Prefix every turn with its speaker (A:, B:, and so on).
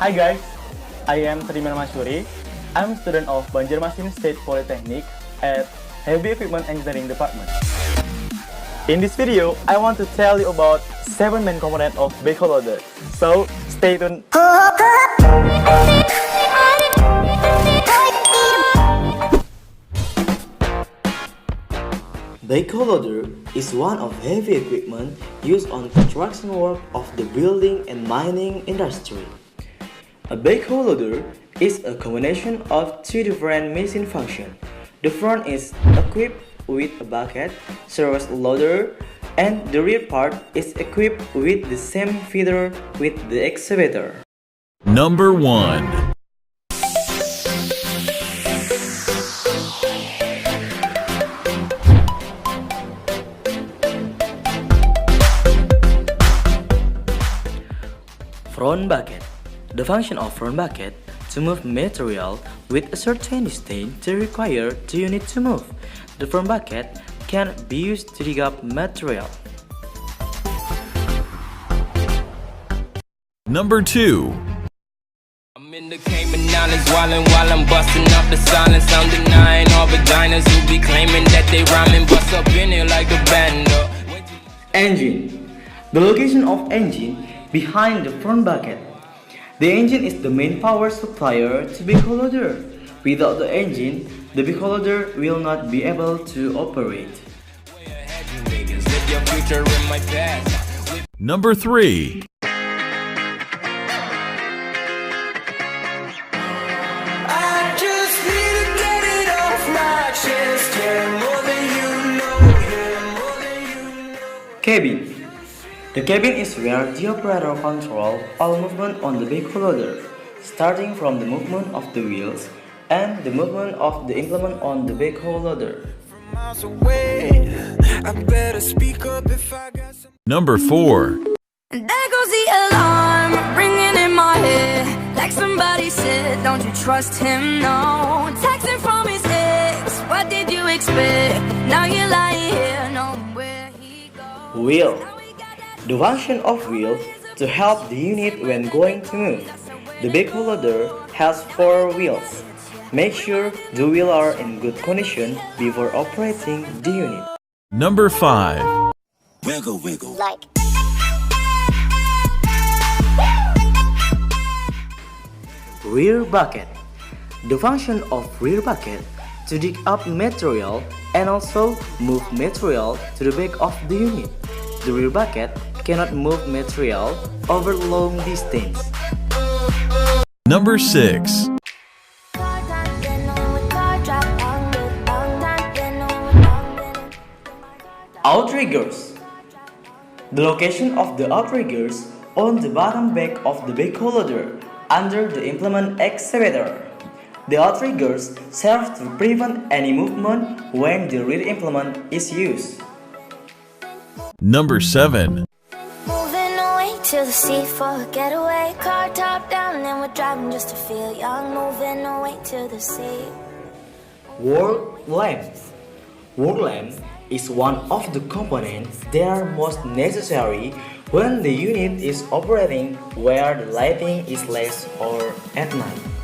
A: Hi guys, I am Triman Masyuri. I'm a student of Banjarmasin State Polytechnic at Heavy Equipment Engineering Department. In this video, I want to tell you about 7 main components of backhoe loader. So, stay tuned.
B: Backhoe loader is one of heavy equipment used on construction work of the building and mining industry. A backhoe loader is a combination of two different machine functions. The front is equipped with a bucket, serves loader, and the rear part is equipped with the same feeder with the excavator.
C: Number 1.
B: Front bucket. The function of front bucket to move material with a certain distance to require the unit to move. The front bucket can be used to dig up material.
C: Number 2.
D: I'm in the Cayman Islands while I'm busting up the silence. I'm denying all vaginas who be claiming that they rhyming. Bust up in here like a band.
B: Engine. The location of engine behind the front bucket. The engine is the main power supplier to backhoe loader. Without the engine, the backhoe loader will not be able to operate.
C: Number 3.
B: Cabin. The cabin is where the operator controls all movement on the backhoe loader, starting from the movement of the wheels and the movement of the implement on the backhoe loader.
C: Number 4.
E: There goes the alarm ringing in my head. Like somebody said, don't you trust him, no. Texting from his ex, what did you expect? Now you're lying here, knowing where he goes.
B: Wheel. The function of wheel to help the unit when going to move. The backhoe loader has 4 wheels. Make sure the wheels are in good condition before operating the unit.
C: Number 5.
D: Wiggle, wiggle.
E: Like
B: Rear bucket. The function of rear bucket to dig up material and also move material to the back of the unit. The rear bucket cannot move material over long distance.
C: Number 6.
B: Outriggers. The location of the outriggers on the bottom back of the backhoe loader under the implement excavator. The outriggers serve to prevent any movement when the rear implement is used.
C: Number 7.
E: moving away to the sea for a getaway. Car top down and we're driving just to feel young. Moving away to the sea.
B: Work lamp. Work lamp is one of the components that are most necessary when the unit is operating where the lighting is less or at night.